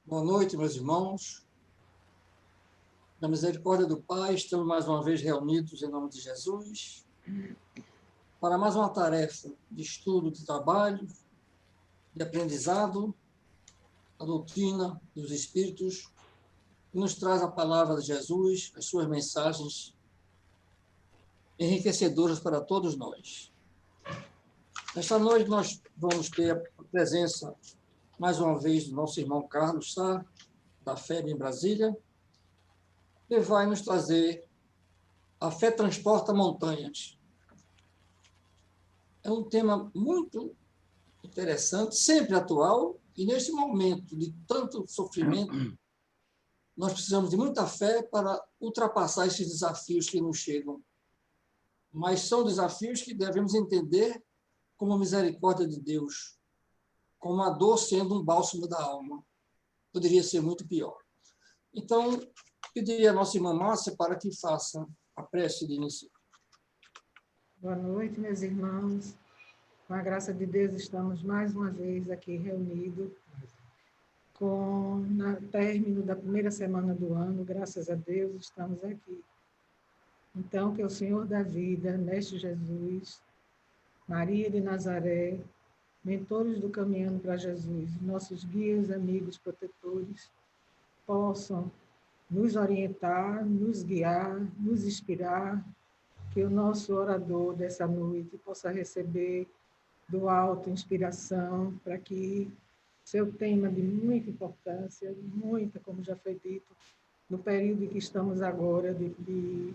Boa noite, meus irmãos. Na misericórdia do Pai, estamos mais uma vez reunidos em nome de Jesus para mais uma tarefa de estudo, de trabalho, de aprendizado, a doutrina dos Espíritos, que nos traz a palavra de Jesus, as suas mensagens enriquecedoras para todos nós. Nesta noite, nós vamos ter a presença, mais uma vez, do nosso irmão Carlos Sá, da FEB em Brasília, que vai nos trazer A Fé Transporta Montanhas. É um tema muito interessante, sempre atual, e neste momento de tanto sofrimento, nós precisamos de muita fé para ultrapassar esses desafios que nos chegam. Mas são desafios que devemos entender como a misericórdia de Deus, como a dor sendo um bálsamo da alma. Poderia ser muito pior. Então, pediria a nossa irmã Márcia para que faça a prece de início. Boa noite, meus irmãos. Com a graça de Deus, estamos mais uma vez aqui reunidos com o término da primeira semana do ano. Graças a Deus, estamos aqui. Então, que o Senhor da vida, Mestre Jesus, Maria de Nazaré, mentores do Caminhando para Jesus, nossos guias, amigos, protetores, possam nos orientar, nos guiar, nos inspirar, que o nosso orador dessa noite possa receber do alto inspiração, para que seu tema de muita importância, muita, como já foi dito, no período em que estamos agora, de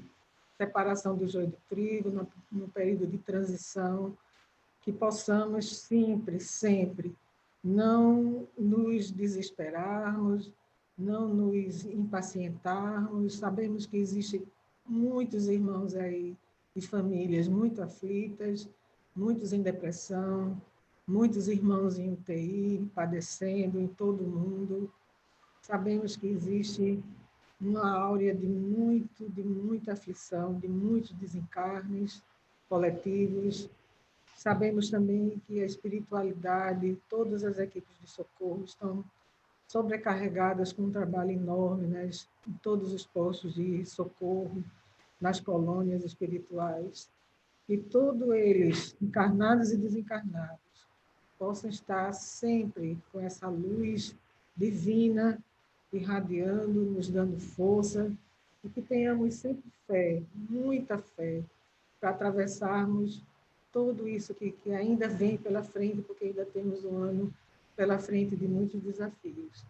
separação do joio do trigo, no período de transição, que possamos sempre, não nos desesperarmos, não nos impacientarmos. Sabemos que existem muitos irmãos aí e famílias muito aflitas, muitos em depressão, muitos irmãos em UTI, padecendo em todo o mundo. Sabemos que existe uma áurea de muita aflição, de muitos desencarnes coletivos. Sabemos também que a espiritualidade, todas as equipes de socorro estão sobrecarregadas com um trabalho enorme, né, em todos os postos de socorro, nas colônias espirituais. E todos eles, encarnados e desencarnados, possam estar sempre com essa luz divina irradiando, nos dando força, e que tenhamos sempre fé, muita fé, para atravessarmos tudo isso que ainda vem pela frente, porque ainda temos um ano pela frente de muitos desafios.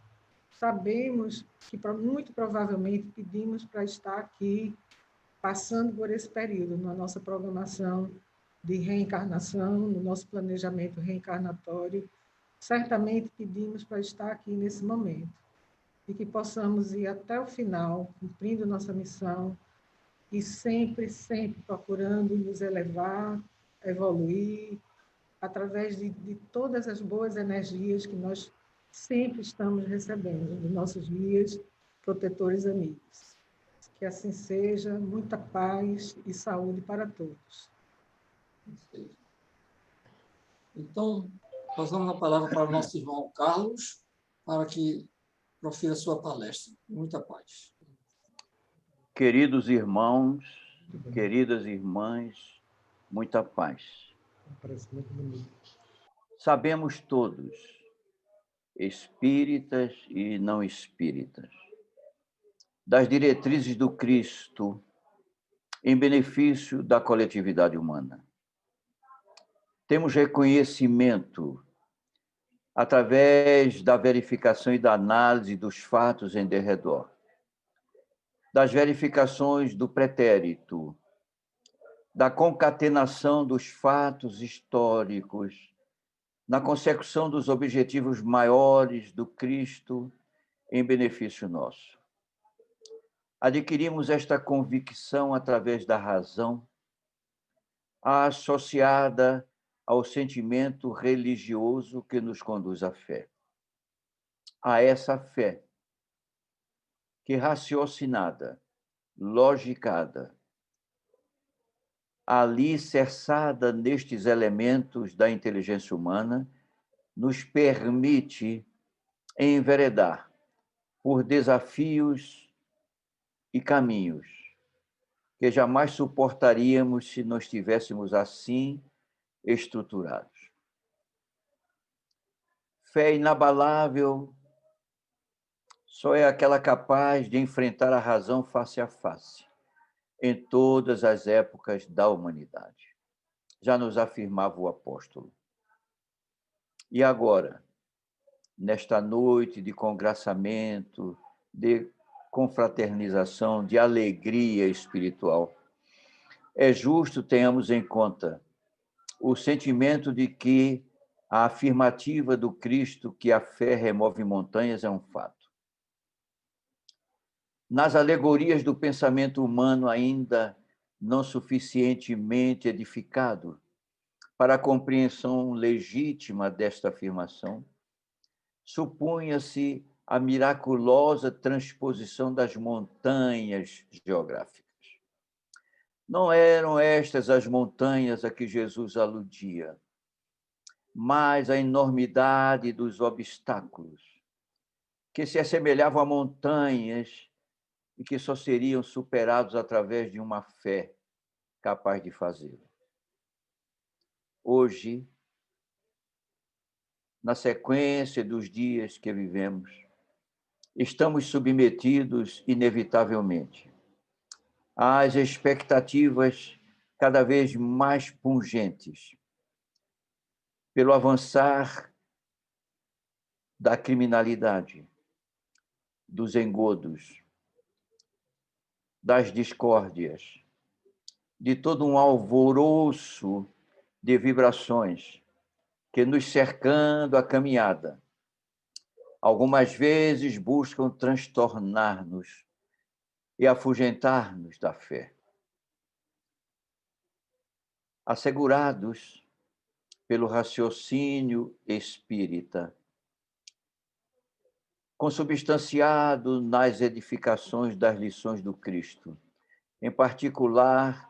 Sabemos que muito provavelmente pedimos para estar aqui, passando por esse período, na nossa programação de reencarnação, no nosso planejamento reencarnatório, certamente pedimos para estar aqui nesse momento, e que possamos ir até o final, cumprindo nossa missão, e sempre procurando nos elevar, evoluir, através de todas as boas energias que nós sempre estamos recebendo dos nossos guias, protetores, amigos. Que assim seja, muita paz e saúde para todos. Então, nós damos a palavra para o nosso irmão Carlos, para que profira sua palestra. Muita paz. Queridos irmãos, queridas irmãs, muita paz. Sabemos todos, espíritas e não espíritas, das diretrizes do Cristo em benefício da coletividade humana. Temos reconhecimento através da verificação e da análise dos fatos em derredor, das verificações do pretérito, da concatenação dos fatos históricos, na consecução dos objetivos maiores do Cristo em benefício nosso. Adquirimos esta convicção através da razão, associada ao sentimento religioso que nos conduz à fé. A essa fé que, raciocinada, logicada, alicerçada nestes elementos da inteligência humana, nos permite enveredar por desafios e caminhos que jamais suportaríamos se não estivéssemos assim estruturados. Fé inabalável só é aquela capaz de enfrentar a razão face a face, em todas as épocas da humanidade. Já nos afirmava o apóstolo. E agora, nesta noite de congraçamento, de confraternização, de alegria espiritual, é justo tenhamos em conta o sentimento de que a afirmativa do Cristo que a fé remove montanhas é um fato. Nas alegorias do pensamento humano ainda não suficientemente edificado para a compreensão legítima desta afirmação, supunha-se a miraculosa transposição das montanhas geográficas. Não eram estas as montanhas a que Jesus aludia, mas a enormidade dos obstáculos, que se assemelhavam a montanhas e que só seriam superados através de uma fé capaz de fazê-lo. Hoje, na sequência dos dias que vivemos, estamos submetidos, inevitavelmente, às expectativas cada vez mais pungentes pelo avançar da criminalidade, dos engodos, das discórdias, de todo um alvoroço de vibrações que, nos cercando a caminhada, algumas vezes buscam transtornar-nos e afugentar-nos da fé. Assegurados pelo raciocínio espírita, consubstanciado nas edificações das lições do Cristo, em particular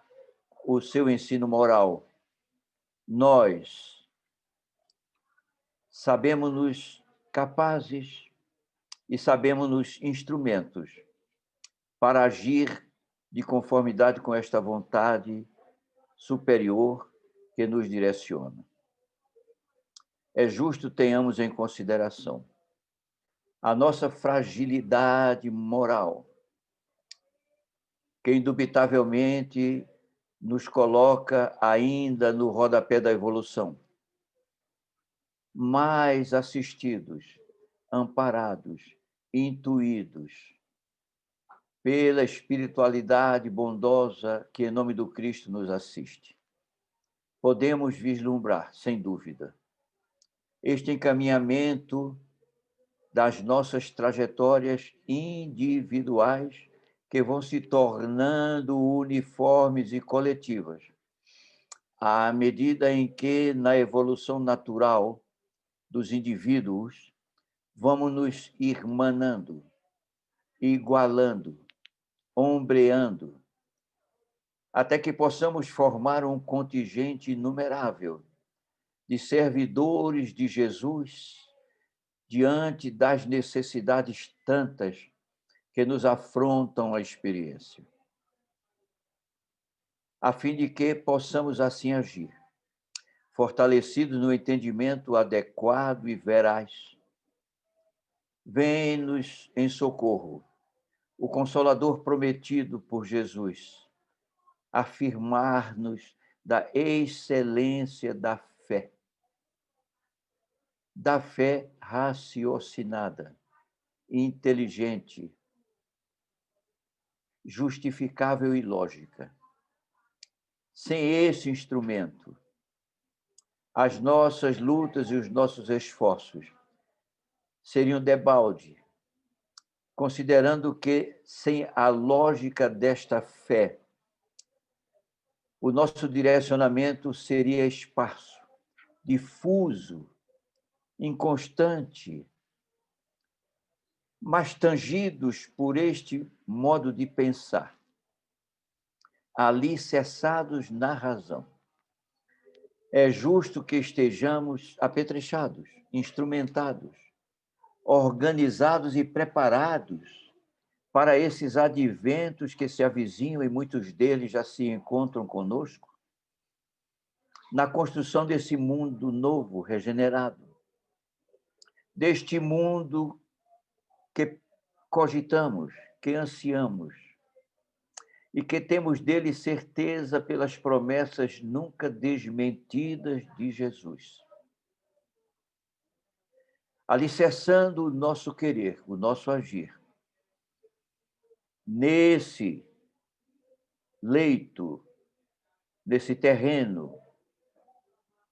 o seu ensino moral, nós sabemos-nos capazes e sabemos-nos instrumentos para agir de conformidade com esta vontade superior que nos direciona. É justo tenhamos em consideração a nossa fragilidade moral, que indubitavelmente nos coloca ainda no rodapé da evolução, mas assistidos, amparados, intuídos pela espiritualidade bondosa que, em nome do Cristo, nos assiste. Podemos vislumbrar, sem dúvida, este encaminhamento das nossas trajetórias individuais que vão se tornando uniformes e coletivas, à medida em que, na evolução natural dos indivíduos, vamos nos irmanando, igualando, ombreando, até que possamos formar um contingente inumerável de servidores de Jesus diante das necessidades tantas que nos afrontam a experiência, a fim de que possamos assim agir, fortalecidos no entendimento adequado e veraz. Vem-nos em socorro o Consolador prometido por Jesus, afirmar-nos da excelência da fé raciocinada, inteligente, justificável e lógica. Sem esse instrumento, as nossas lutas e os nossos esforços seriam debalde, considerando que, sem a lógica desta fé, o nosso direcionamento seria esparso, difuso, inconstante, mas tangidos por este modo de pensar, alicerçados na razão. É justo que estejamos apetrechados, instrumentados, organizados e preparados para esses adventos que se avizinham e muitos deles já se encontram conosco, na construção desse mundo novo, regenerado, deste mundo que cogitamos, que ansiamos, e que temos dele certeza pelas promessas nunca desmentidas de Jesus. Alicerçando o nosso querer, o nosso agir, nesse leito, nesse terreno,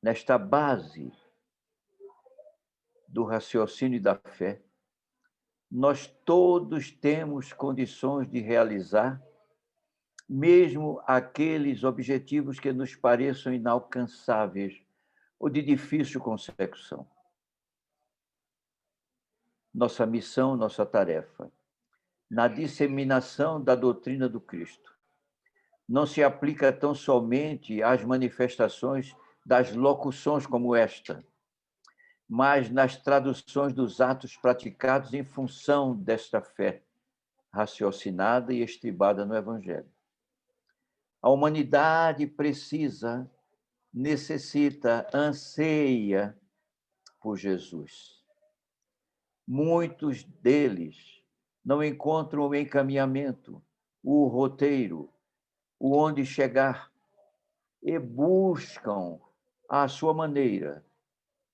nesta base do raciocínio e da fé, nós todos temos condições de realizar mesmo aqueles objetivos que nos pareçam inalcançáveis ou de difícil consecução. Nossa missão, nossa tarefa, na disseminação da doutrina do Cristo, não se aplica tão somente às manifestações das locuções como esta, mas nas traduções dos atos praticados em função desta fé raciocinada e estribada no Evangelho. A humanidade precisa, necessita, anseia por Jesus. Muitos deles não encontram o encaminhamento, o roteiro, o onde chegar, e buscam a sua maneira,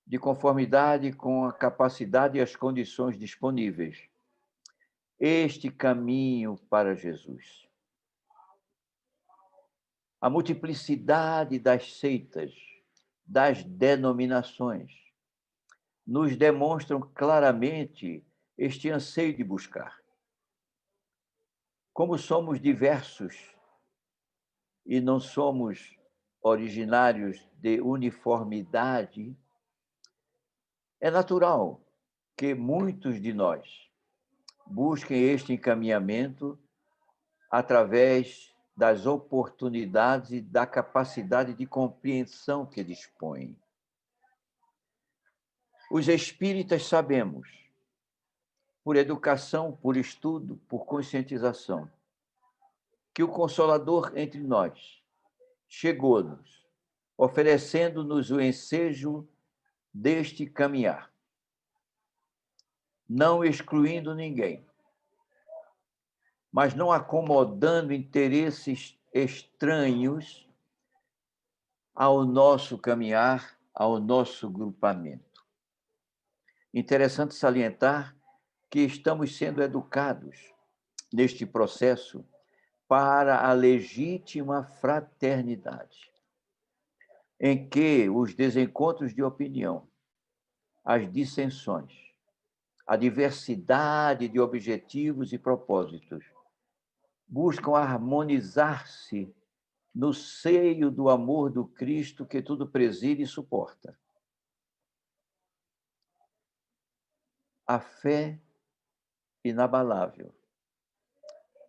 de conformidade com a capacidade e as condições disponíveis, este caminho para Jesus. A multiplicidade das seitas, das denominações, nos demonstram claramente este anseio de buscar. Como somos diversos e não somos originários de uniformidade, é natural que muitos de nós busquem este encaminhamento através das oportunidades e da capacidade de compreensão que dispõem. Os espíritas sabemos, por educação, por estudo, por conscientização, que o Consolador entre nós chegou-nos, oferecendo-nos o ensejo deste caminhar, não excluindo ninguém, mas não acomodando interesses estranhos ao nosso caminhar, ao nosso grupamento. Interessante salientar que estamos sendo educados neste processo para a legítima fraternidade, em que os desencontros de opinião, as dissensões, a diversidade de objetivos e propósitos buscam harmonizar-se no seio do amor do Cristo que tudo preside e suporta. A fé inabalável,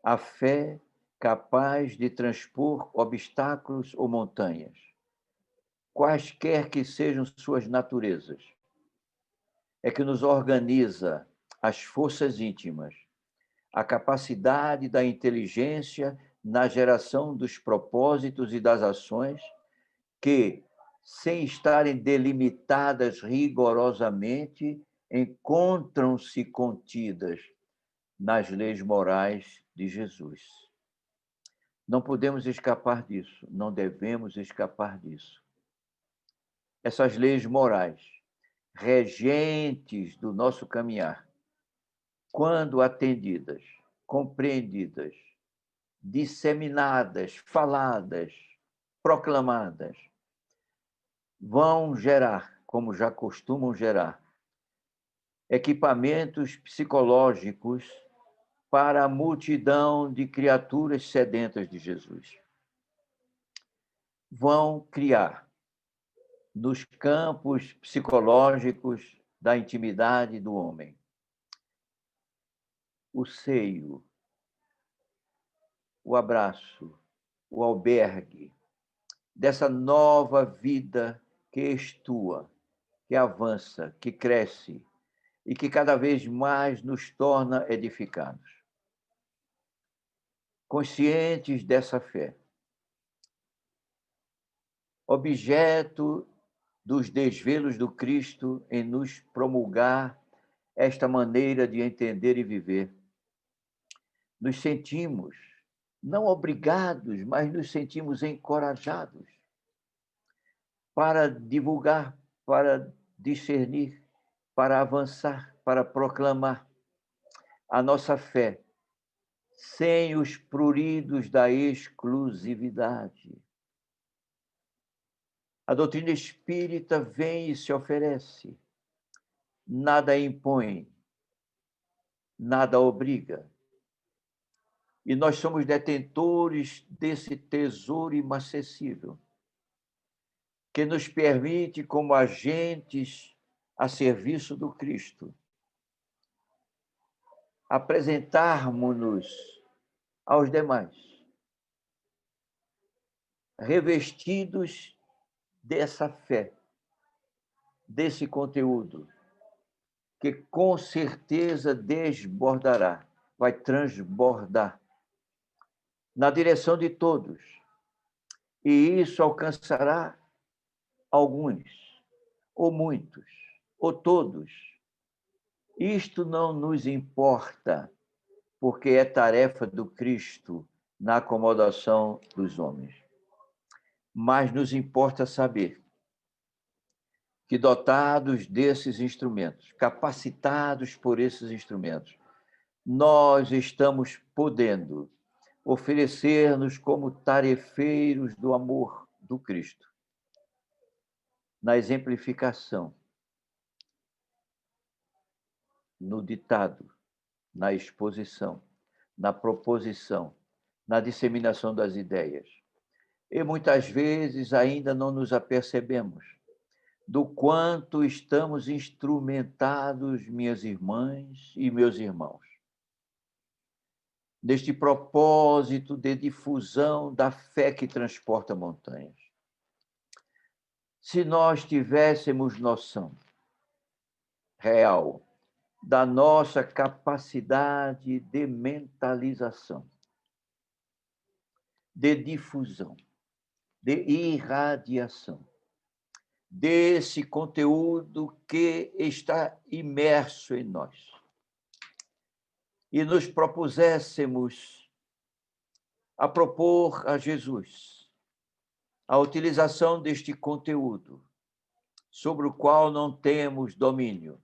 a fé capaz de transpor obstáculos ou montanhas, quaisquer que sejam suas naturezas, é que nos organiza as forças íntimas, a capacidade da inteligência na geração dos propósitos e das ações que, sem estarem delimitadas rigorosamente, encontram-se contidas nas leis morais de Jesus. Não podemos escapar disso, não devemos escapar disso. Essas leis morais, regentes do nosso caminhar, quando atendidas, compreendidas, disseminadas, faladas, proclamadas, vão gerar, como já costumam gerar, equipamentos psicológicos para a multidão de criaturas sedentas de Jesus. Vão criar, nos campos psicológicos da intimidade do homem, o seio, o abraço, o albergue dessa nova vida que estua, que avança, que cresce, e que cada vez mais nos torna edificados. Conscientes dessa fé, objeto dos desvelos do Cristo em nos promulgar esta maneira de entender e viver, nos sentimos, não obrigados, mas nos sentimos encorajados para divulgar, para discernir, para avançar, para proclamar a nossa fé, sem os pruridos da exclusividade. A doutrina espírita vem e se oferece, nada impõe, nada obriga. E nós somos detentores desse tesouro inacessível, que nos permite, como agentes a serviço do Cristo, apresentarmos-nos aos demais, revestidos dessa fé, desse conteúdo, que com certeza desbordará, vai transbordar na direção de todos. E isso alcançará alguns, ou muitos, ou todos. Isto não nos importa, porque é tarefa do Cristo na acomodação dos homens. Mas nos importa saber que, dotados desses instrumentos, capacitados por esses instrumentos, nós estamos podendo oferecer-nos como tarefeiros do amor do Cristo, na exemplificação, no ditado, na exposição, na proposição, na disseminação das ideias. E muitas vezes ainda não nos apercebemos do quanto estamos instrumentados, minhas irmãs e meus irmãos, neste propósito de difusão da fé que transporta montanhas. Se nós tivéssemos noção real da nossa capacidade de mentalização, de difusão, de irradiação, desse conteúdo que está imerso em nós, e nos propuséssemos a propor a Jesus a utilização deste conteúdo, sobre o qual não temos domínio,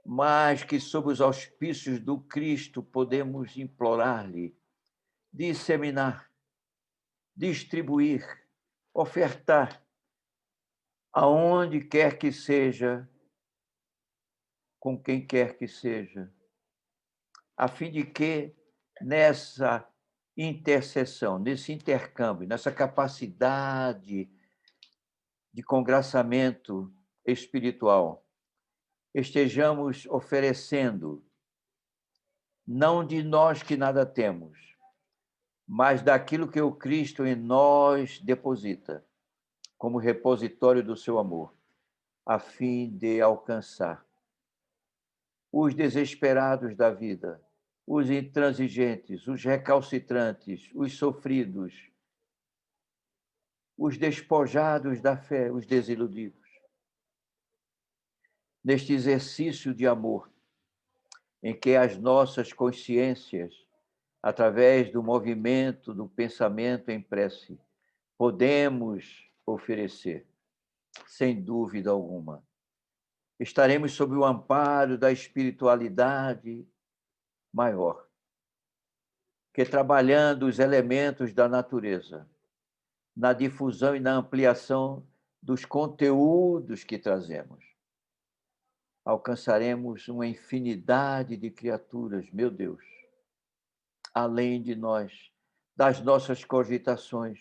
mas que, sob os auspícios do Cristo, podemos implorar-lhe, disseminar, distribuir, ofertar, aonde quer que seja, com quem quer que seja, a fim de que, nessa intercessão, nesse intercâmbio, nessa capacidade de congraçamento espiritual, estejamos oferecendo, não de nós que nada temos, mas daquilo que o Cristo em nós deposita, como repositório do seu amor, a fim de alcançar os desesperados da vida, os intransigentes, os recalcitrantes, os sofridos, os despojados da fé, os desiludidos. Neste exercício de amor, em que as nossas consciências, através do movimento do pensamento em prece, podemos oferecer, sem dúvida alguma. Estaremos sob o amparo da espiritualidade maior, que, trabalhando os elementos da natureza, na difusão e na ampliação dos conteúdos que trazemos, alcançaremos uma infinidade de criaturas, meu Deus, além de nós, das nossas cogitações,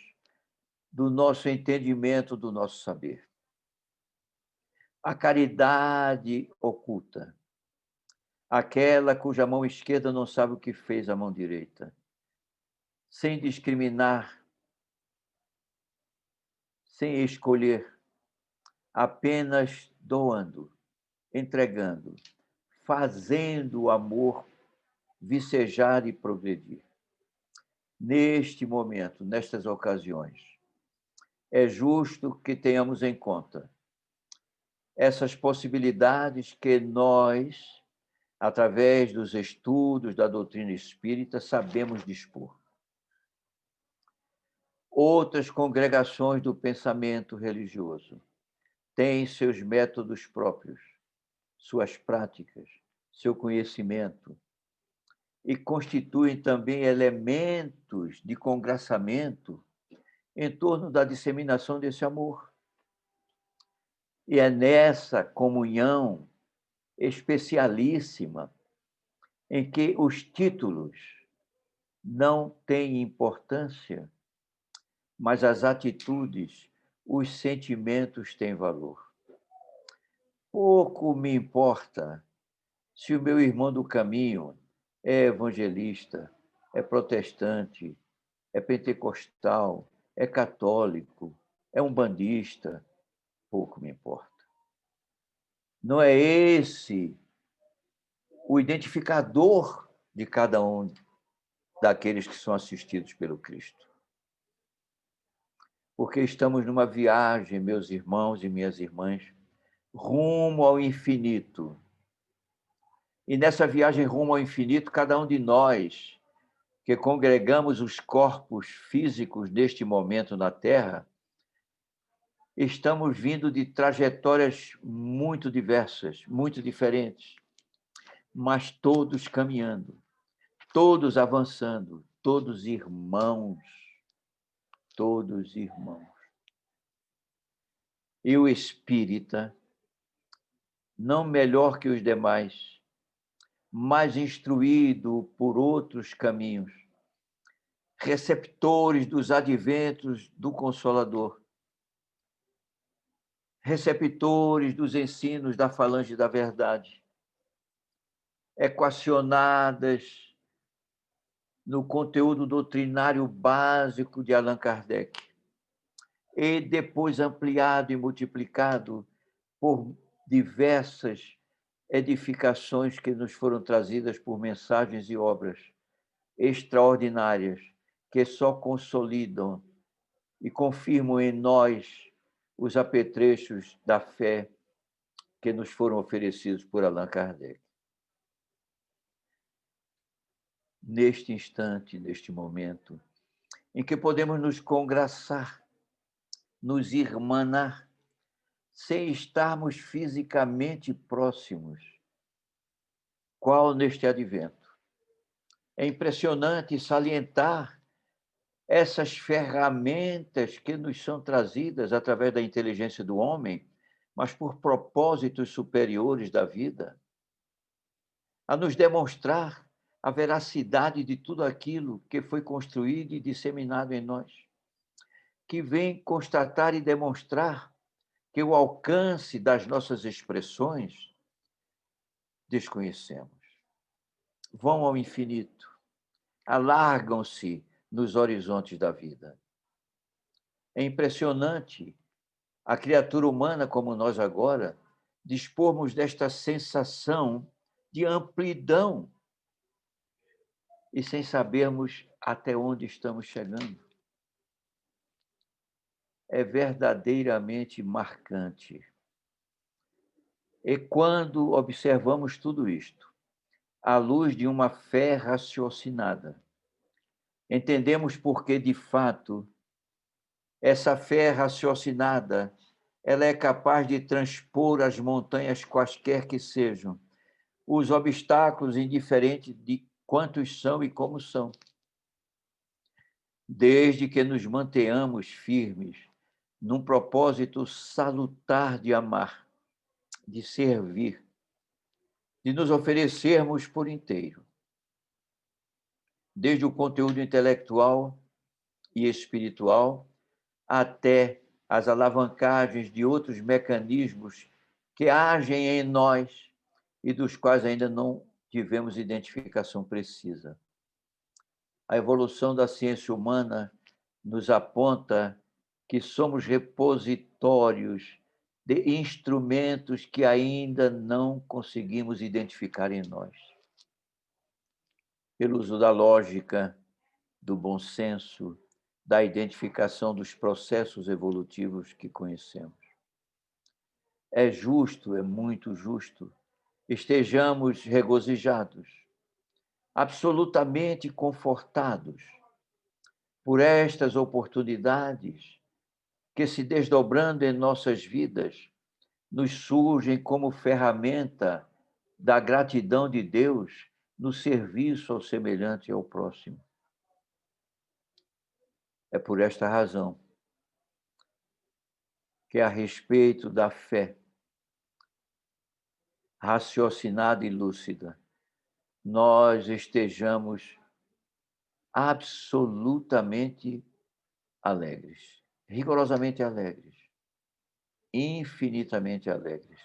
do nosso entendimento, do nosso saber. A caridade oculta, aquela cuja mão esquerda não sabe o que fez a mão direita, sem discriminar, sem escolher, apenas doando, entregando, fazendo o amor vicejar e progredir. Neste momento, nestas ocasiões, é justo que tenhamos em conta essas possibilidades que nós, através dos estudos da doutrina espírita, sabemos dispor. Outras congregações do pensamento religioso têm seus métodos próprios, suas práticas, seu conhecimento, e constituem também elementos de congraçamento em torno da disseminação desse amor. E é nessa comunhão especialíssima em que os títulos não têm importância, mas as atitudes, os sentimentos têm valor. Pouco me importa se o meu irmão do caminho é evangelista, é protestante, é pentecostal, é católico, é umbandista, pouco me importa. Não é esse o identificador de cada um daqueles que são assistidos pelo Cristo. Porque estamos numa viagem, meus irmãos e minhas irmãs, rumo ao infinito. E nessa viagem rumo ao infinito, cada um de nós que congregamos os corpos físicos neste momento na Terra, estamos vindo de trajetórias muito diversas, muito diferentes, mas todos caminhando, todos avançando, todos irmãos, todos irmãos. E o espírita, não melhor que os demais, mas instruído por outros caminhos, receptores dos adventos do Consolador, receptores dos ensinos da falange da verdade, equacionadas no conteúdo doutrinário básico de Allan Kardec, e depois ampliado e multiplicado por diversas edificações que nos foram trazidas por mensagens e obras extraordinárias, que só consolidam e confirmam em nós os apetrechos da fé que nos foram oferecidos por Allan Kardec. Neste instante, neste momento, em que podemos nos congraçar, nos irmanar, sem estarmos fisicamente próximos, qual neste advento. É impressionante salientar essas ferramentas que nos são trazidas através da inteligência do homem, mas por propósitos superiores da vida, a nos demonstrar a veracidade de tudo aquilo que foi construído e disseminado em nós, que vem constatar e demonstrar que o alcance das nossas expressões desconhecemos. Vão ao infinito, alargam-se nos horizontes da vida. É impressionante a criatura humana como nós agora dispormos desta sensação de amplidão e sem sabermos até onde estamos chegando. É verdadeiramente marcante. E quando observamos tudo isto, à luz de uma fé raciocinada, entendemos porque, de fato, essa fé raciocinada, ela é capaz de transpor as montanhas quaisquer que sejam, os obstáculos indiferentes de quantos são e como são, desde que nos mantenhamos firmes num propósito salutar de amar, de servir, de nos oferecermos por inteiro, desde o conteúdo intelectual e espiritual até as alavancagens de outros mecanismos que agem em nós e dos quais ainda não tivemos identificação precisa. A evolução da ciência humana nos aponta que somos repositórios de instrumentos que ainda não conseguimos identificar em nós. Pelo uso da lógica, do bom senso, da identificação dos processos evolutivos que conhecemos. É justo, é muito justo, estejamos regozijados, absolutamente confortados por estas oportunidades que, se desdobrando em nossas vidas, nos surgem como ferramenta da gratidão de Deus no serviço ao semelhante e ao próximo. É por esta razão que, a respeito da fé raciocinada e lúcida, nós estejamos absolutamente alegres, rigorosamente alegres, infinitamente alegres,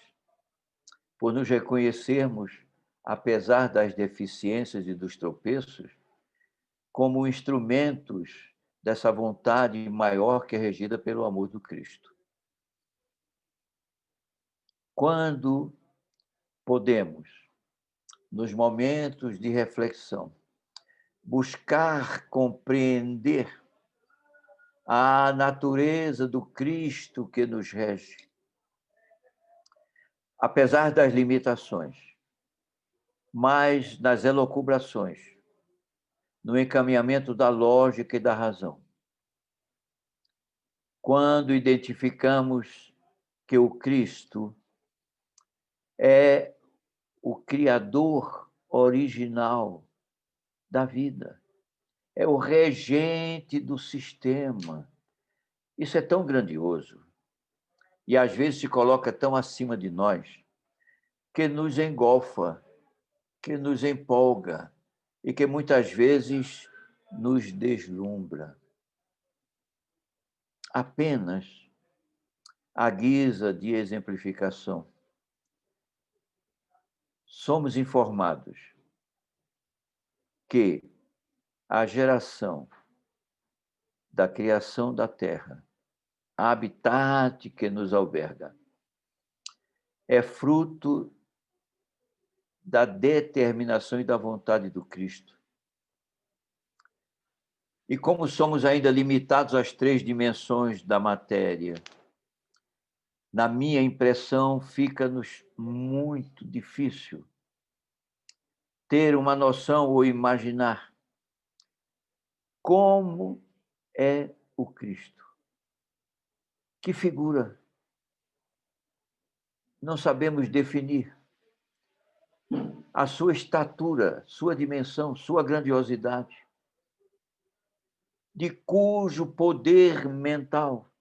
por nos reconhecermos, apesar das deficiências e dos tropeços, como instrumentos dessa vontade maior que é regida pelo amor do Cristo. Quando podemos, nos momentos de reflexão, buscar compreender a natureza do Cristo que nos rege, apesar das limitações, mas nas elucubrações, no encaminhamento da lógica e da razão. Quando identificamos que o Cristo é o Criador original da vida, é o regente do sistema. Isso é tão grandioso e às vezes se coloca tão acima de nós que nos engolfa, que nos empolga e que muitas vezes nos deslumbra. Apenas à guisa de exemplificação, somos informados que a geração da criação da Terra, habitat que nos alberga, é fruto da determinação e da vontade do Cristo. E como somos ainda limitados às 3 dimensões da matéria, na minha impressão, fica-nos muito difícil ter uma noção ou imaginar como é o Cristo. Que figura? Não sabemos definir a sua estatura, sua dimensão, sua grandiosidade, de cujo poder mental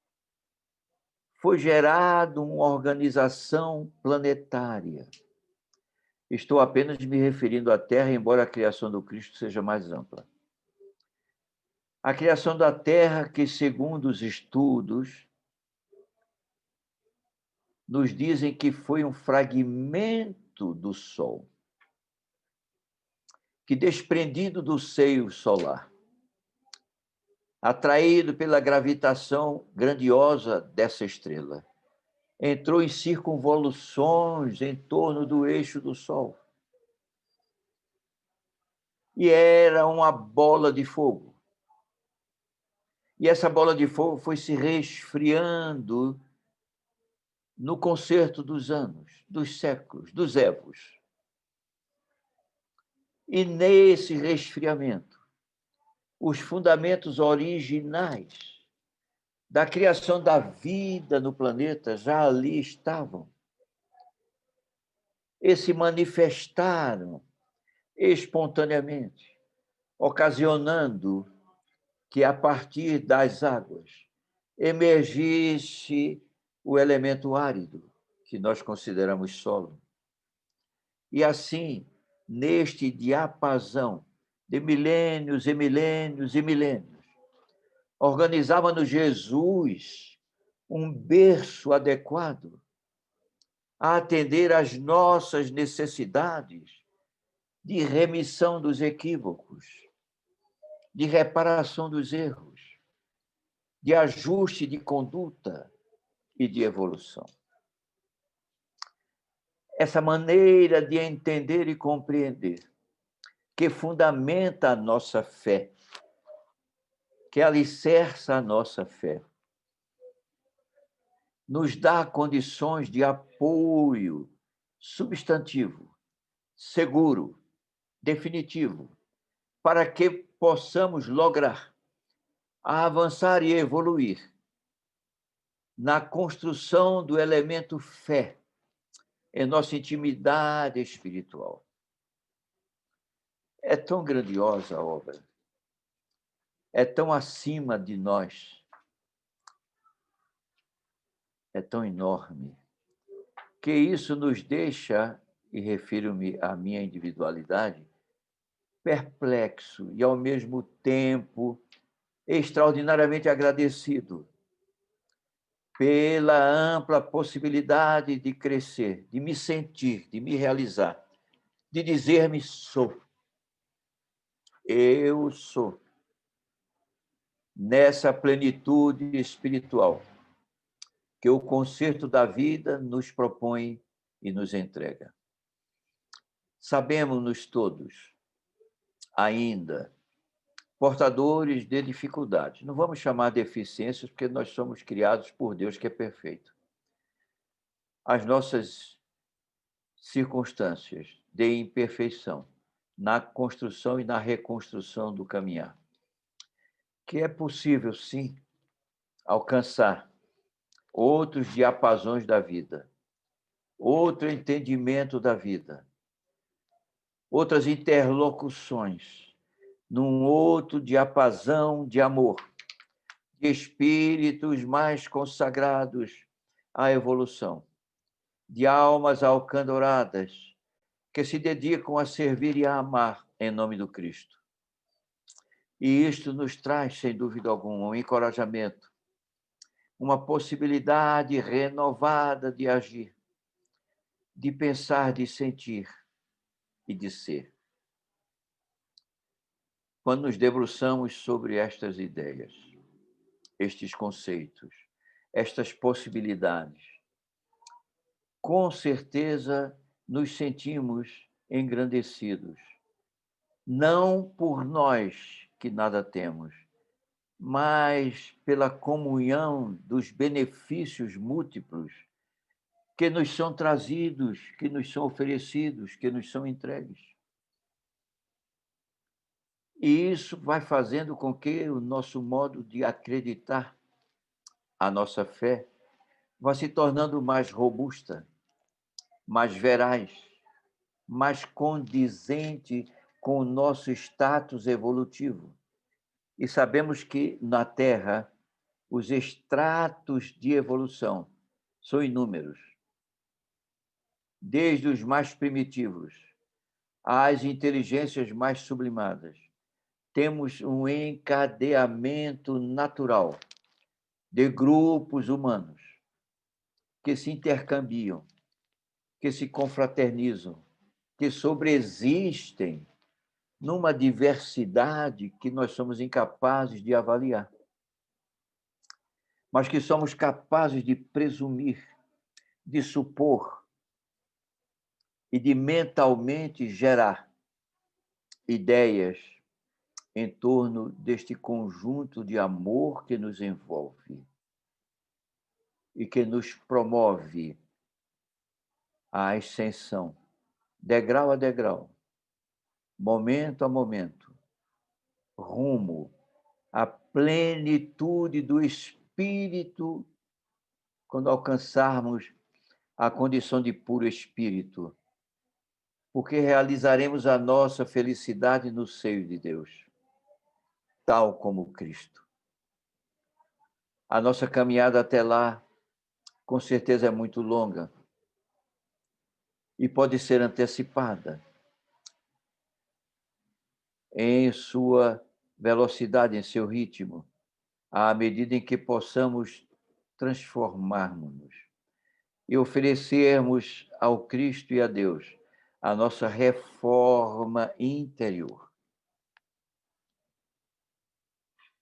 foi gerado uma organização planetária. Estou apenas me referindo à Terra, embora a criação do Cristo seja mais ampla. A criação da Terra, que, segundo os estudos, nos dizem que foi um fragmento do Sol, que, desprendido do seio solar, atraído pela gravitação grandiosa dessa estrela, entrou em circunvoluções em torno do eixo do Sol. E era uma bola de fogo. E essa bola de fogo foi se resfriando no concerto dos anos, dos séculos, dos épocos. E nesse resfriamento, os fundamentos originais da criação da vida no planeta já ali estavam e se manifestaram espontaneamente, ocasionando que, a partir das águas, emergisse o elemento árido, que nós consideramos solo. E assim, neste diapasão de milênios e milênios e milênios, organizava-nos Jesus um berço adequado a atender às nossas necessidades de remissão dos equívocos, de reparação dos erros, de ajuste de conduta e de evolução. essa maneira de entender e compreender, que fundamenta a nossa fé, que alicerça a nossa fé, nos dá condições de apoio substantivo, seguro, definitivo, para que possamos lograr avançar e evoluir na construção do elemento fé em nossa intimidade espiritual. É tão grandiosa a obra, é tão acima de nós, é tão enorme, que isso nos deixa, e refiro-me à minha individualidade, perplexo e, ao mesmo tempo, extraordinariamente agradecido pela ampla possibilidade de crescer, de me sentir, de me realizar, de dizer-me sou. Eu sou. Nessa plenitude espiritual que o concerto da vida nos propõe e nos entrega. Sabemos-nos todos, ainda, portadores de dificuldades. Não vamos chamar de deficiências, porque nós somos criados por Deus, que é perfeito. As nossas circunstâncias de imperfeição na construção e na reconstrução do caminhar. Que é possível, sim, alcançar outros diapasões da vida, outro entendimento da vida, outras interlocuções, num outro diapasão de amor, de espíritos mais consagrados à evolução, de almas alcandoradas que se dedicam a servir e a amar em nome do Cristo. E isto nos traz, sem dúvida alguma, um encorajamento, uma possibilidade renovada de agir, de pensar, de sentir e de ser. Quando nos debruçamos sobre estas ideias, estes conceitos, estas possibilidades, com certeza nos sentimos engrandecidos, não por nós que nada temos, mas pela comunhão dos benefícios múltiplos que nos são trazidos, que nos são oferecidos, que nos são entregues. E isso vai fazendo com que o nosso modo de acreditar, a nossa fé, vá se tornando mais robusta, mais veraz, mais condizente com o nosso status evolutivo. E sabemos que na Terra os estratos de evolução são inúmeros, desde os mais primitivos às inteligências mais sublimadas. Temos um encadeamento natural de grupos humanos que se intercambiam, que se confraternizam, que sobreexistem numa diversidade que nós somos incapazes de avaliar, mas que somos capazes de presumir, de supor e de mentalmente gerar ideias em torno deste conjunto de amor que nos envolve e que nos promove a ascensão, degrau a degrau, momento a momento, rumo à plenitude do espírito, quando alcançarmos a condição de puro espírito, porque realizaremos a nossa felicidade no seio de Deus, tal como Cristo. A nossa caminhada até lá, com certeza, é muito longa e pode ser antecipada em sua velocidade, em seu ritmo, à medida em que possamos transformarmos-nos e oferecermos ao Cristo e a Deus a nossa reforma interior,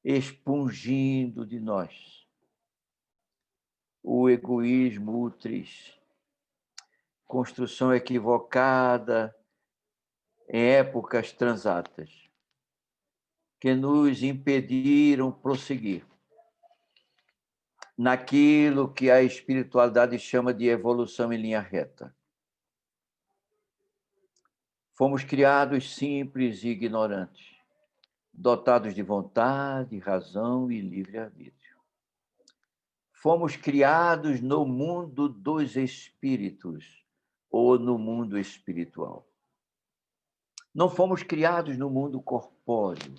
expungindo de nós o egoísmo úteis, construção equivocada em épocas transatas, que nos impediram prosseguir naquilo que a espiritualidade chama de evolução em linha reta. Fomos criados simples e ignorantes, dotados de vontade, razão e livre-arbítrio. Fomos criados no mundo dos espíritos ou no mundo espiritual. Não fomos criados no mundo corpóreo.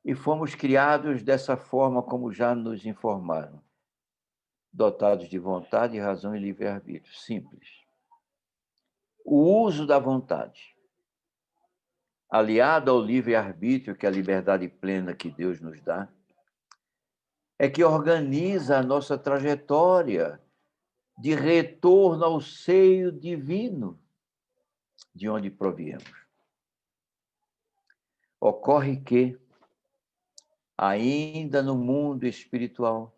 E fomos criados dessa forma como já nos informaram, dotados de vontade, razão e livre-arbítrio. Simples. O uso da vontade, aliado ao livre-arbítrio, que é a liberdade plena que Deus nos dá, é que organiza a nossa trajetória de retorno ao seio divino de onde proviemos. Ocorre que, ainda no mundo espiritual,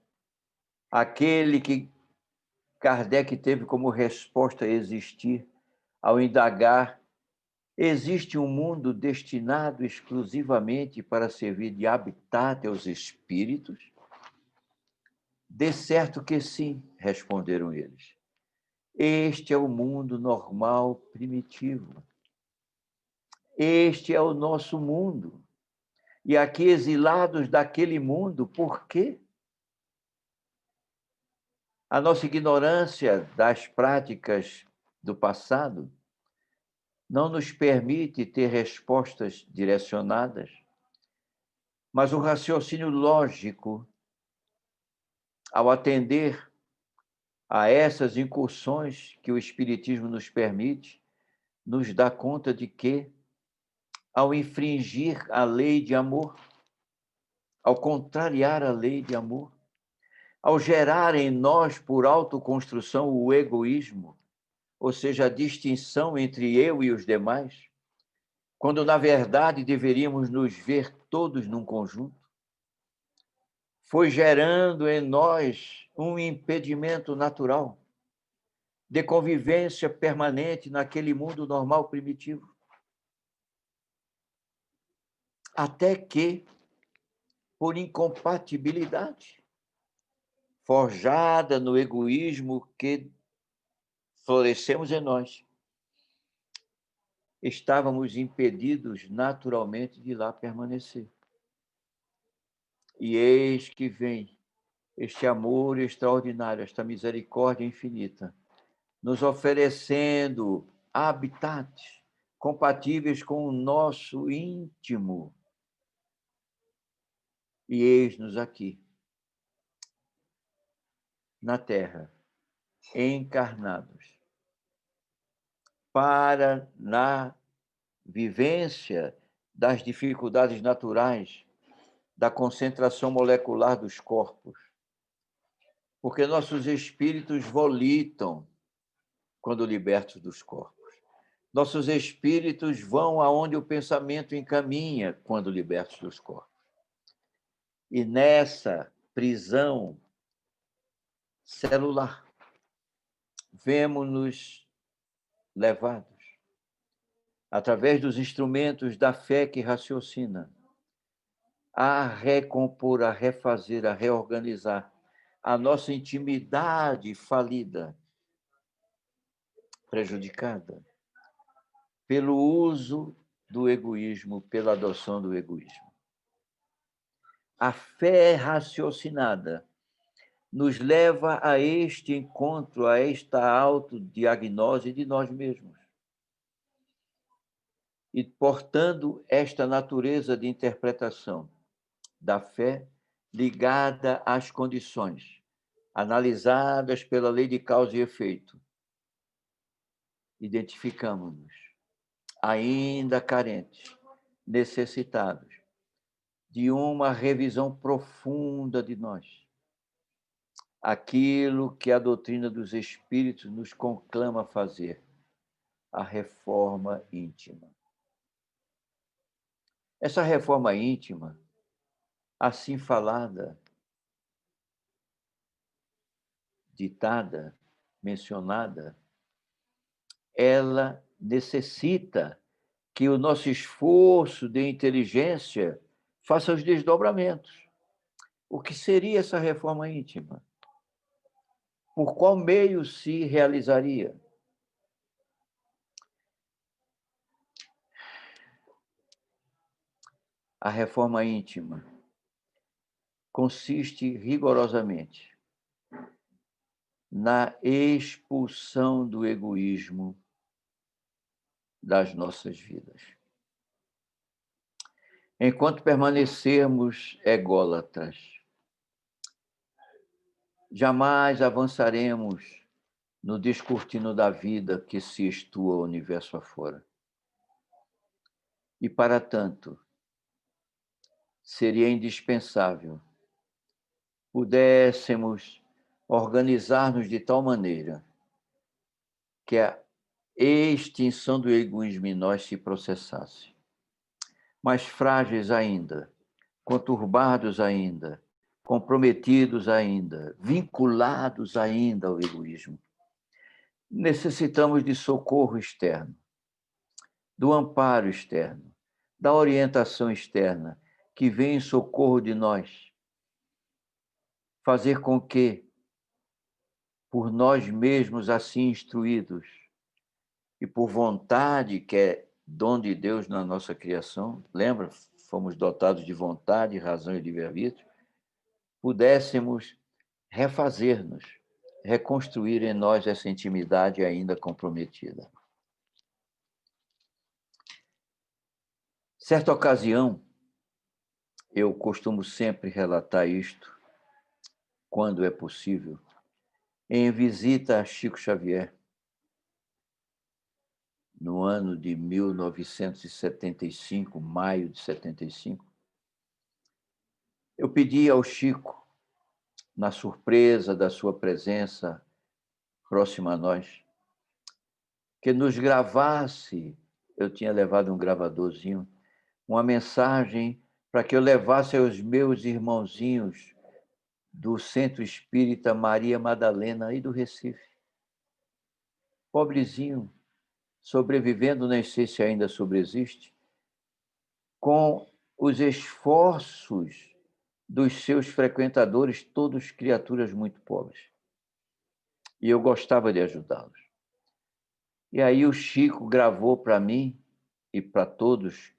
aquele que Kardec teve como resposta a existir ao indagar: existe um mundo destinado exclusivamente para servir de habitat aos espíritos? De certo que sim, responderam eles. Este é o mundo normal primitivo. Este é o nosso mundo. E aqui, exilados daquele mundo, por quê? A nossa ignorância das práticas do passado não nos permite ter respostas direcionadas, mas o raciocínio lógico, ao atender a essas incursões que o Espiritismo nos permite, nos dá conta de que, ao infringir a lei de amor, ao contrariar a lei de amor, ao gerar em nós, por autoconstrução, o egoísmo, ou seja, a distinção entre eu e os demais, quando, na verdade, deveríamos nos ver todos num conjunto, foi gerando em nós um impedimento natural de convivência permanente naquele mundo normal primitivo. Até que, por incompatibilidade, forjada no egoísmo que florescemos em nós, estávamos impedidos naturalmente de lá permanecer. E eis que vem este amor extraordinário, esta misericórdia infinita, nos oferecendo habitats compatíveis com o nosso íntimo. E eis-nos aqui, na Terra, encarnados, para, na vivência das dificuldades naturais da concentração molecular dos corpos, porque nossos espíritos volitam quando libertos dos corpos. Nossos espíritos vão aonde o pensamento encaminha quando libertos dos corpos. E nessa prisão celular, vemos-nos levados, através dos instrumentos da fé que raciocina, a recompor, a refazer, a reorganizar a nossa intimidade falida, prejudicada pelo uso do egoísmo, pela adoção do egoísmo. A fé raciocinada nos leva a este encontro, a esta autodiagnose de nós mesmos. E, portando esta natureza de interpretação da fé ligada às condições, analisadas pela lei de causa e efeito, identificamos-nos ainda carentes, necessitados de uma revisão profunda de nós. Aquilo que a doutrina dos Espíritos nos conclama a fazer, a reforma íntima. Essa reforma íntima, assim falada, ditada, mencionada, ela necessita que o nosso esforço de inteligência faça os desdobramentos. O que seria essa reforma íntima? Por qual meio se realizaria? A reforma íntima consiste rigorosamente na expulsão do egoísmo das nossas vidas. Enquanto permanecermos ególatras, jamais avançaremos no descortino da vida que se estua o universo afora. E, para tanto, seria indispensável pudéssemos organizar-nos de tal maneira que a extinção do egoísmo em nós se processasse. Mais frágeis ainda, conturbados ainda, comprometidos ainda, vinculados ainda ao egoísmo. Necessitamos de socorro externo, do amparo externo, da orientação externa, que vem em socorro de nós, fazer com que, por nós mesmos assim instruídos, e por vontade, que é dom de Deus na nossa criação, lembra? Fomos dotados de vontade, razão e livre-arbítrio, pudéssemos refazer-nos, reconstruir em nós essa intimidade ainda comprometida. Certa ocasião, eu costumo sempre relatar isto, quando é possível, em visita a Chico Xavier, no ano de 1975, maio de 75, eu pedi ao Chico, na surpresa da sua presença próxima a nós, que nos gravasse, eu tinha levado um gravadorzinho, uma mensagem para que eu levasse aos meus irmãozinhos do Centro Espírita Maria Madalena aí do Recife. Pobrezinho, sobrevivendo, nem sei se ainda sobreexiste, com os esforços dos seus frequentadores, todos criaturas muito pobres. E eu gostava de ajudá-los. E aí o Chico gravou para mim e para todos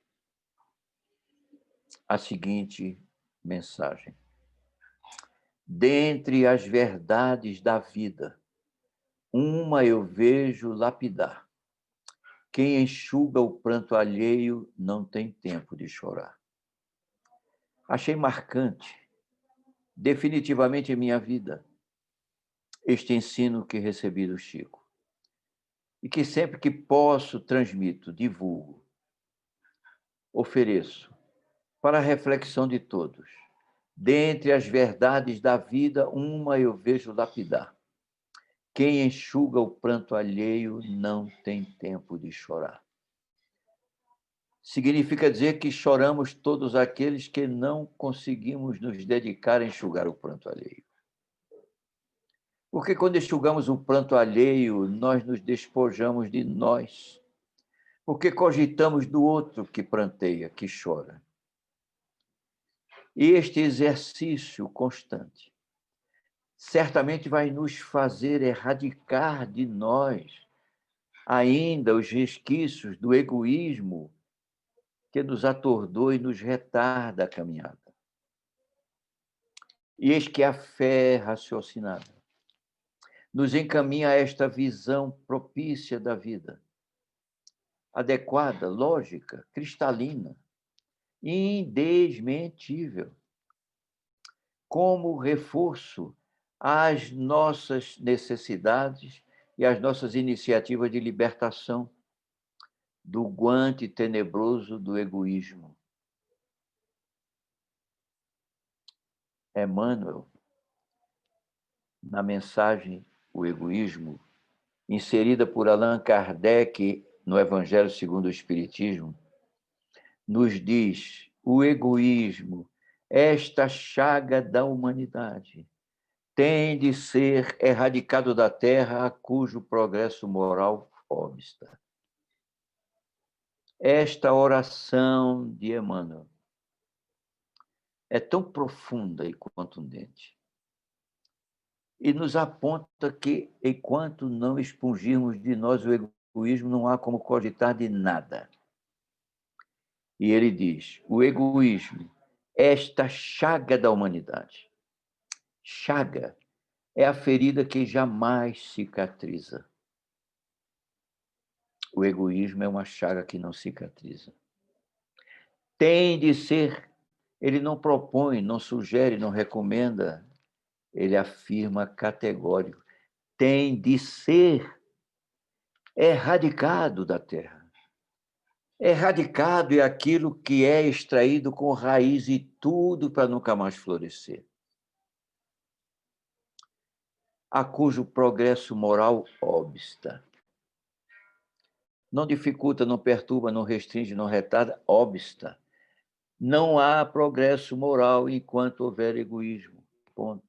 a seguinte mensagem: dentre as verdades da vida, uma eu vejo lapidar. Quem enxuga o pranto alheio não tem tempo de chorar. Achei marcante, definitivamente em minha vida, este ensino que recebi do Chico. E que sempre que posso transmito, divulgo, ofereço para a reflexão de todos. Dentre as verdades da vida, uma eu vejo lapidar. Quem enxuga o pranto alheio não tem tempo de chorar. Significa dizer que choramos todos aqueles que não conseguimos nos dedicar a enxugar o pranto alheio. Porque quando enxugamos o pranto alheio, nós nos despojamos de nós. Porque cogitamos do outro que pranteia, que chora. E este exercício constante certamente vai nos fazer erradicar de nós ainda os resquícios do egoísmo que nos atordoa e nos retarda a caminhada. E eis que a fé raciocinada nos encaminha a esta visão propícia da vida, adequada, lógica, cristalina, indesmentível, como reforço às nossas necessidades e às nossas iniciativas de libertação do guante tenebroso do egoísmo. Emmanuel, na mensagem O Egoísmo, inserida por Allan Kardec no Evangelho segundo o Espiritismo, nos diz: o egoísmo, esta chaga da humanidade, tem de ser erradicado da terra a cujo progresso moral obsta. Esta oração de Emmanuel é tão profunda e contundente e nos aponta que, enquanto não expungirmos de nós o egoísmo, não há como cogitar de nada. E ele diz, o egoísmo, esta chaga da humanidade. Chaga é a ferida que jamais cicatriza. O egoísmo é uma chaga que não cicatriza. Tem de ser, ele não propõe, não sugere, não recomenda, ele afirma categórico, tem de ser erradicado da terra. Erradicado é aquilo que é extraído com raiz e tudo para nunca mais florescer. A cujo progresso moral obsta. Não dificulta, não perturba, não restringe, não retarda, obsta. Não há progresso moral enquanto houver egoísmo. Ponto.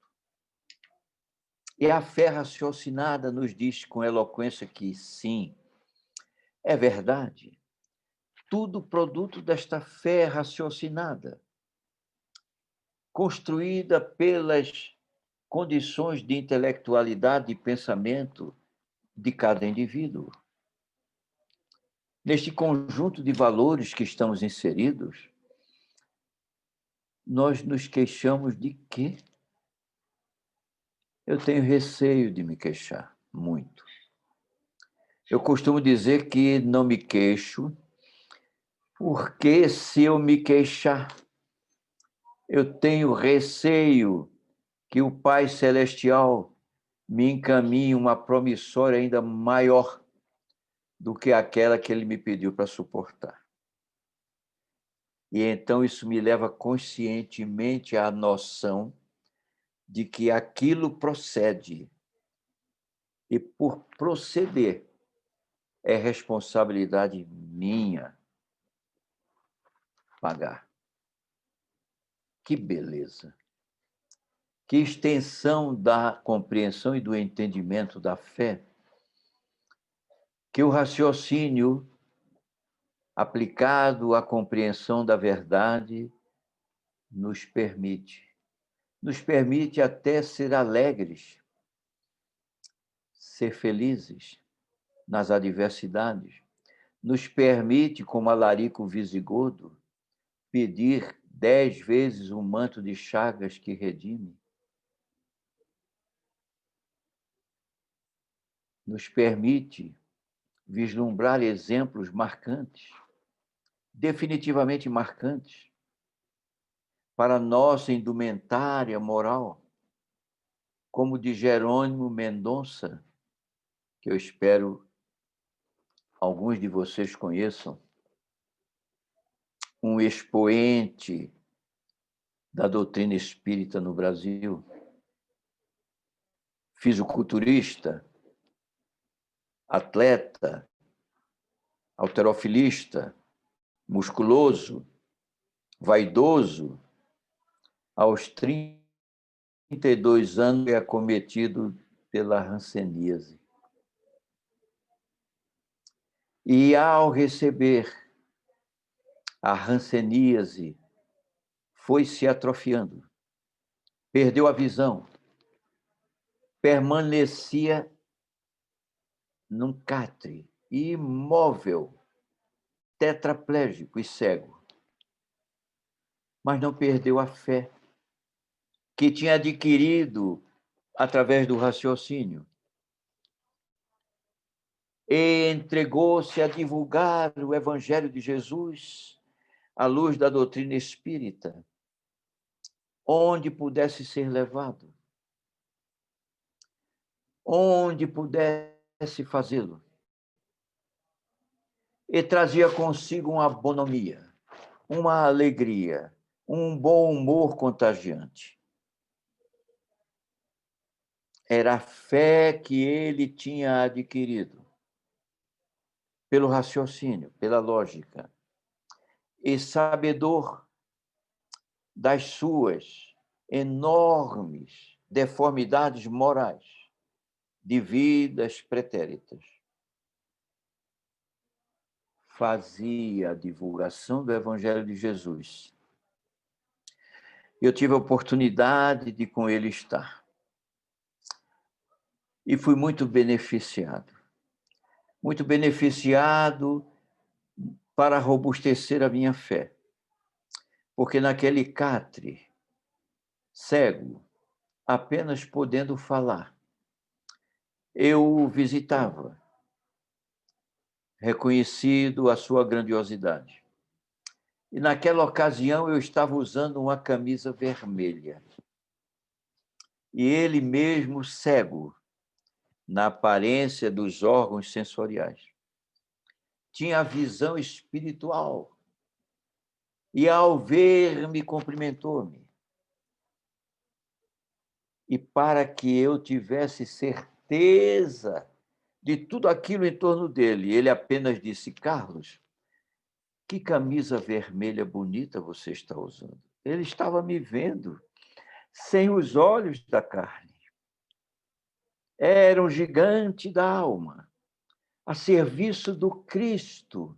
E a fé raciocinada nos diz com eloquência que sim, é verdade. Tudo produto desta fé raciocinada, construída pelas condições de intelectualidade e pensamento de cada indivíduo. Neste conjunto de valores que estamos inseridos, nós nos queixamos de quê? Eu tenho receio de me queixar, muito. Eu costumo dizer que não me queixo, porque se eu me queixar, eu tenho receio que o Pai Celestial me encaminhe uma promissória ainda maior do que aquela que ele me pediu para suportar. E então isso me leva conscientemente à noção de que aquilo procede e, por proceder, é responsabilidade minha pagar. Que beleza! Que extensão da compreensão e do entendimento da fé, que o raciocínio aplicado à compreensão da verdade nos permite. Nos permite até ser alegres, ser felizes nas adversidades. Nos permite, como Alarico Visigodo, pedir 10 vezes um manto de chagas que redime. Nos permite vislumbrar exemplos marcantes, definitivamente marcantes, para nossa indumentária moral, como de Jerônimo Mendonça, que eu espero alguns de vocês conheçam, um expoente da doutrina espírita no Brasil, fisiculturista, atleta, halterofilista, musculoso, vaidoso, aos 32 anos é acometido pela hanseníase. E ao receber a hanseníase, foi se atrofiando, perdeu a visão, permanecia num catre, imóvel, tetraplégico e cego. Mas não perdeu a fé que tinha adquirido através do raciocínio. E entregou-se a divulgar o Evangelho de Jesus à luz da doutrina espírita, onde pudesse ser levado, onde pudesse fazê-lo. E trazia consigo uma bonomia, uma alegria, um bom humor contagiante. Era a fé que ele tinha adquirido pelo raciocínio, pela lógica, e sabedor das suas enormes deformidades morais, de vidas pretéritas. Fazia a divulgação do Evangelho de Jesus. Eu tive a oportunidade de com ele estar. E fui muito beneficiado. Muito beneficiado para robustecer a minha fé. Porque naquele catre, cego, apenas podendo falar, eu o visitava, reconhecido a sua grandiosidade. E naquela ocasião eu estava usando uma camisa vermelha. E ele mesmo cego, na aparência dos órgãos sensoriais. Tinha a visão espiritual. E ao ver-me, cumprimentou-me. E para que eu tivesse certeza de tudo aquilo em torno dele, ele apenas disse: Carlos, que camisa vermelha bonita você está usando. Ele estava me vendo sem os olhos da carne. Era um gigante da alma, a serviço do Cristo,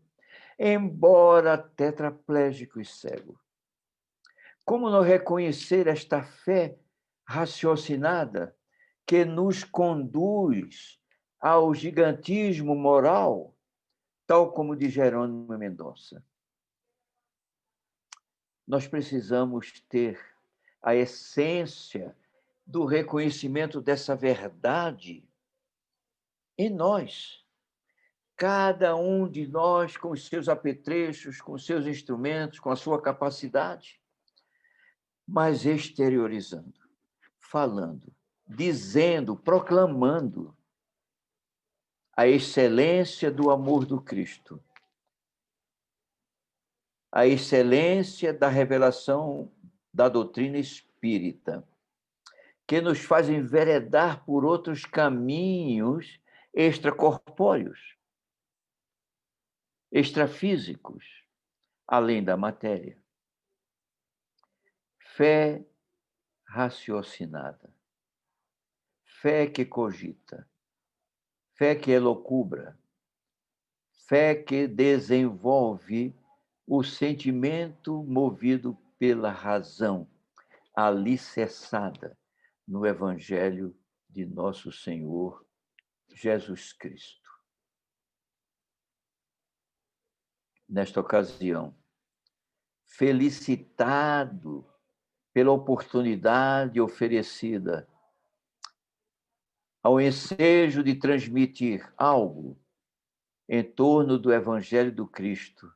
embora tetraplégico e cego. Como não reconhecer esta fé raciocinada que nos conduz ao gigantismo moral, tal como de Jerônimo Mendonça? Nós precisamos ter a essência do reconhecimento dessa verdade em nós. Cada um de nós com os seus apetrechos, com os seus instrumentos, com a sua capacidade, mas exteriorizando, falando, dizendo, proclamando a excelência do amor do Cristo, a excelência da revelação da doutrina espírita, que nos faz enveredar por outros caminhos extracorpóreos, extrafísicos, além da matéria. Fé raciocinada, fé que cogita, fé que elocubra, fé que desenvolve o sentimento movido pela razão, alicerçada no Evangelho de nosso Senhor Jesus Cristo. Nesta ocasião, felicitado pela oportunidade oferecida ao ensejo de transmitir algo em torno do Evangelho do Cristo,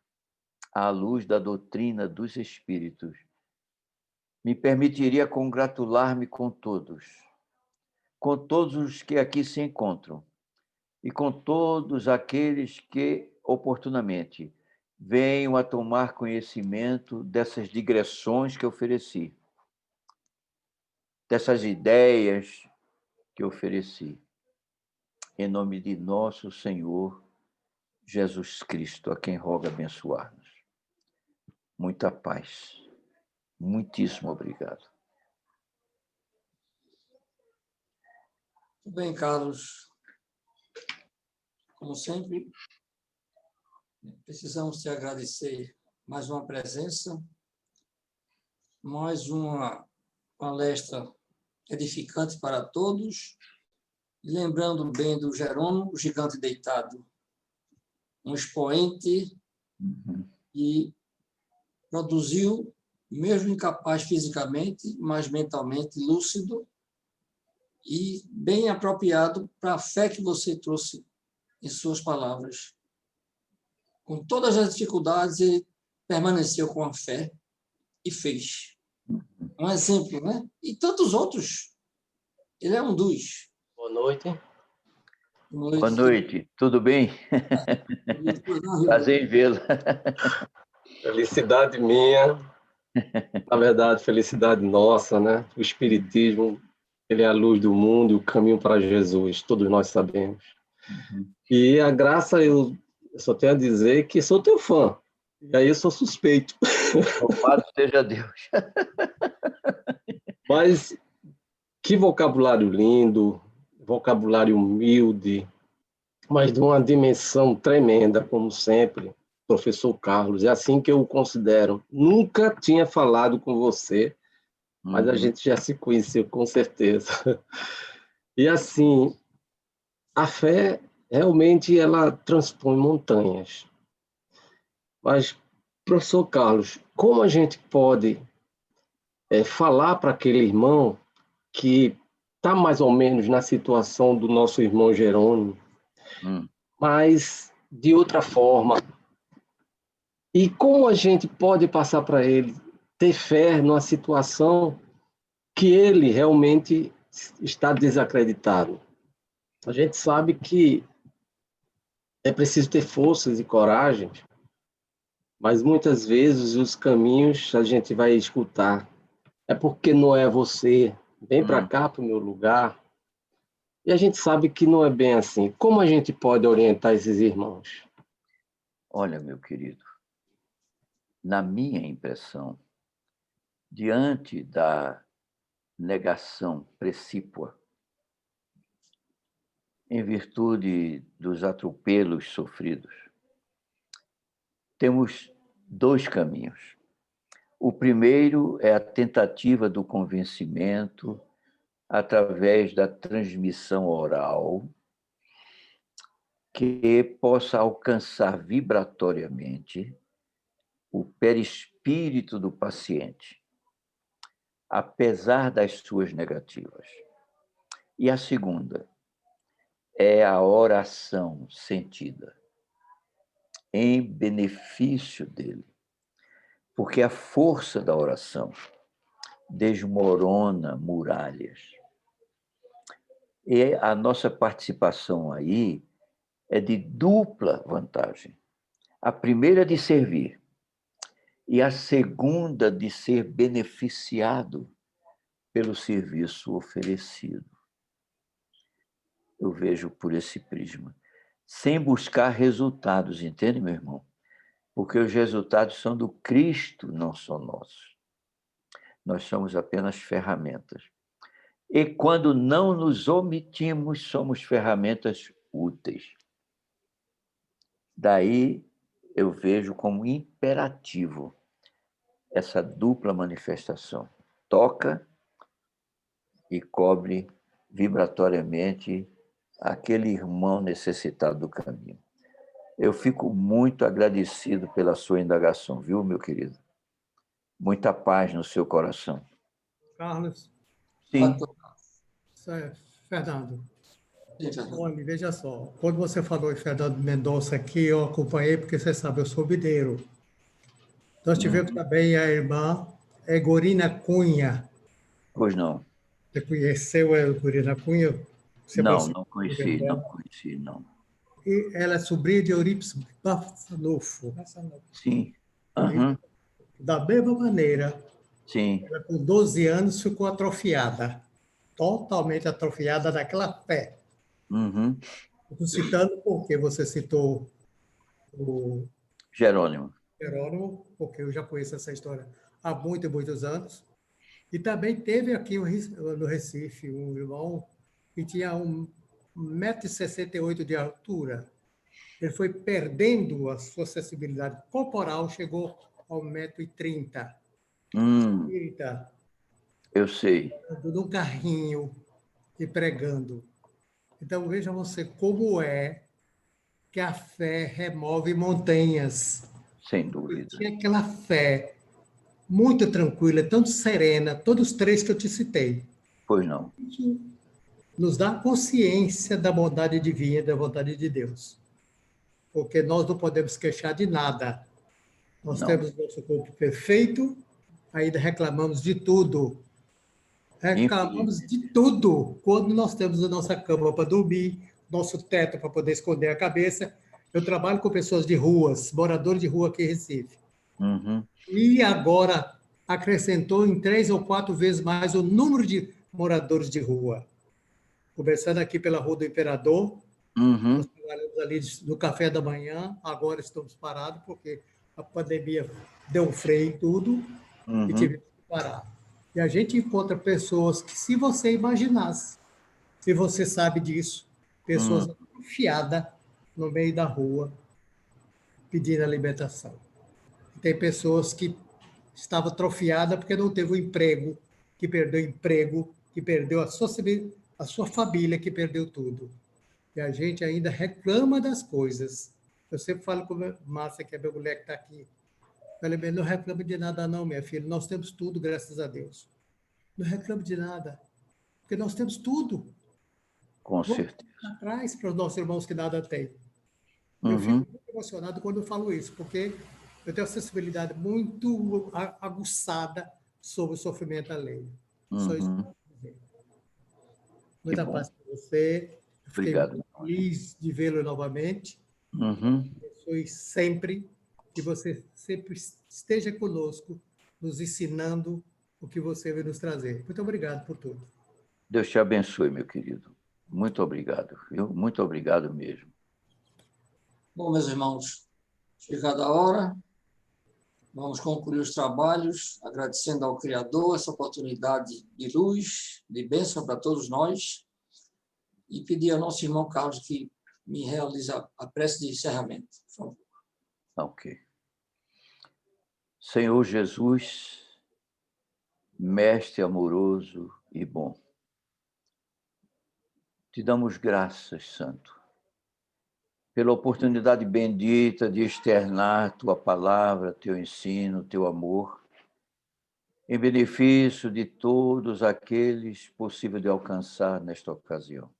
à luz da doutrina dos Espíritos, me permitiria congratular-me com todos os que aqui se encontram e com todos aqueles que, oportunamente, venham a tomar conhecimento dessas digressões que ofereci, dessas ideias que ofereci, em nome de nosso Senhor Jesus Cristo, a quem roga abençoar-nos. Muita paz. Muitíssimo obrigado. Muito bem, Carlos. Como sempre, precisamos te agradecer mais uma presença, mais uma palestra edificante para todos, lembrando bem do Jerônimo, o gigante deitado, um expoente que produziu, mesmo incapaz fisicamente, mas mentalmente lúcido e bem apropriado para a fé que você trouxe em suas palavras. Com todas as dificuldades, ele permaneceu com a fé e fez. Um exemplo, né? E tantos outros. Ele é um dos. Boa noite. Boa noite. Tudo bem? Prazer em vê-lo. Felicidade minha. Na verdade, felicidade nossa, né? O Espiritismo, ele é a luz do mundo, o caminho para Jesus, todos nós sabemos. E a graça, eu só tenho a dizer que sou teu fã. E aí eu sou suspeito. Louvado seja Deus. Mas Que vocabulário lindo, vocabulário humilde, mas de uma dimensão tremenda, como sempre, professor Carlos. É assim que eu o considero. Nunca tinha falado com você, mas a gente já se conheceu, com certeza. E assim, a fé, realmente, ela transpõe montanhas. Mas, professor Carlos, como a gente pode falar para aquele irmão que está mais ou menos na situação do nosso irmão Jerônimo, mas de outra forma? E como a gente pode passar para ele ter fé numa situação que ele realmente está desacreditado? A gente sabe que é preciso ter forças e coragem, mas muitas vezes os caminhos a gente vai escutar. É porque não é você, vem para cá, para o meu lugar. E a gente sabe que não é bem assim. Como a gente pode orientar esses irmãos? Olha, meu querido, na minha impressão, diante da negação precípua, em virtude dos atropelos sofridos, temos dois caminhos. O primeiro é a tentativa do convencimento através da transmissão oral, que possa alcançar vibratoriamente o perispírito do paciente, apesar das suas negativas. E a segunda é a oração sentida em benefício dele, porque a força da oração desmorona muralhas. E a nossa participação aí é de dupla vantagem. A primeira de servir e a segunda de ser beneficiado pelo serviço oferecido. Eu vejo por esse prisma, sem buscar resultados, entende, meu irmão? Porque os resultados são do Cristo, não são nossos. Nós somos apenas ferramentas. E quando não nos omitimos, somos ferramentas úteis. Daí eu vejo como imperativo essa dupla manifestação. Toca e cobre vibratoriamente aquele irmão necessitado do caminho. Eu fico muito agradecido pela sua indagação, viu, meu querido? Muita paz no seu coração. Carlos. Sim. Fernando. Sim, Fernando. Olha, veja só, quando você falou em Fernando Mendonça aqui, eu acompanhei, porque você sabe, eu sou videiro. Nós tivemos também a irmã Egorina Cunha. Pois não. Você conheceu a Egorina Cunha? Você Não conheci, não. E ela é sobrinha de Eurípides Barçanufo. Sim. Uhum. Da mesma maneira, Sim. ela com 12 anos ficou atrofiada, totalmente atrofiada daquela fé. Uhum. Estou citando porque você citou o Jerônimo. Jerônimo, porque eu já conheço essa história há muitos anos. E também teve aqui no Recife um irmão que tinha 1,68 m de altura. Ele foi perdendo a sua acessibilidade corporal, chegou ao 1,30 m. Espírita, Eu sei. num carrinho e pregando. Então, veja você como é que a fé remove montanhas. Sem dúvida. Tinha aquela fé muito tranquila, tão serena, todos os três que eu te citei. Pois não. Isso nos dá consciência da bondade divina e da vontade de Deus. Porque nós não podemos queixar de nada. Nós temos nosso corpo perfeito, ainda reclamamos de tudo. Reclamamos de tudo quando nós temos a nossa cama para dormir, nosso teto para poder esconder a cabeça. Eu trabalho com pessoas de ruas, moradores de rua aqui em Recife. Uhum. E agora acrescentou em 3 ou 4 vezes mais o número de moradores de rua. Começando aqui pela Rua do Imperador, nós trabalhamos ali no café da manhã, agora estamos parados porque a pandemia deu um freio em tudo e tivemos que parar. E a gente encontra pessoas que, se você imaginasse, se você sabe disso, pessoas enfiadas no meio da rua, pedindo alimentação. Tem pessoas que estavam atrofiadas porque não teve um emprego, que perdeu emprego, que perdeu a sua família, que perdeu tudo. E a gente ainda reclama das coisas. Eu sempre falo com a Márcia, que é minha mulher que está aqui. Falei, não reclama de nada não, minha filha. Nós temos tudo, graças a Deus. Não reclamo de nada, porque nós temos tudo. Com certeza. Vamos atrás para os nossos irmãos que nada têm. Uhum. Eu fico muito emocionado quando eu falo isso, porque eu tenho uma sensibilidade muito aguçada sobre o sofrimento alheio. Só isso que eu posso dizer. Muita paz para você. Eu fiquei muito feliz de vê-lo novamente. Abençoe sempre, que você sempre esteja conosco, nos ensinando o que você veio nos trazer. Muito obrigado por tudo. Deus te abençoe, meu querido. Muito obrigado, viu? Muito obrigado mesmo. Bom, meus irmãos, chegada a hora, vamos concluir os trabalhos, agradecendo ao Criador essa oportunidade de luz, de bênção para todos nós, e pedir ao nosso irmão Carlos que me realize a prece de encerramento, por favor. Ok. Senhor Jesus, Mestre amoroso e bom, te damos graças, Santo, pela oportunidade bendita de externar tua palavra, teu ensino, teu amor, em benefício de todos aqueles possível de alcançar nesta ocasião.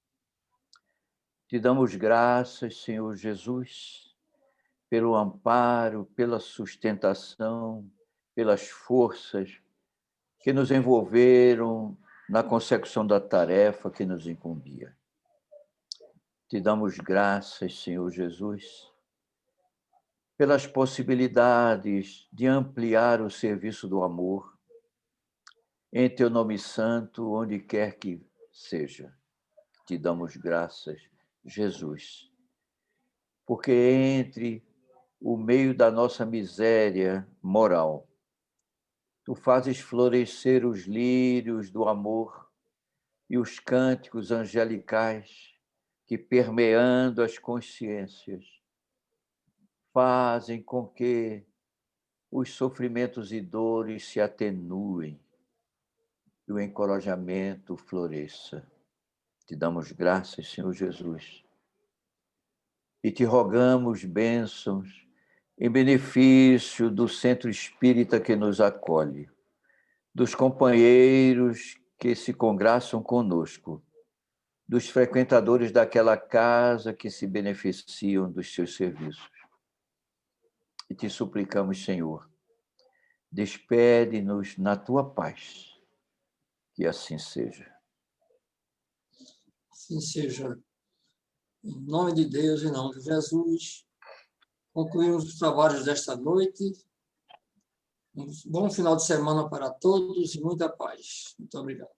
Te damos graças, Senhor Jesus, pelo amparo, pela sustentação, pelas forças que nos envolveram na consecução da tarefa que nos incumbia. Te damos graças, Senhor Jesus, pelas possibilidades de ampliar o serviço do amor em teu nome santo, onde quer que seja. Te damos graças, Jesus, porque entre o meio da nossa miséria moral, tu fazes florescer os lírios do amor e os cânticos angelicais que, permeando as consciências, fazem com que os sofrimentos e dores se atenuem e o encorajamento floresça. Te damos graças, Senhor Jesus, e te rogamos bênçãos em benefício do centro espírita que nos acolhe, dos companheiros que se congraçam conosco, dos frequentadores daquela casa que se beneficiam dos seus serviços. E te suplicamos, Senhor, despede-nos na tua paz, que assim seja. Assim seja. Em nome de Deus, em nome de Jesus, concluímos os trabalhos desta noite. Um bom final de semana para todos e muita paz. Muito obrigado.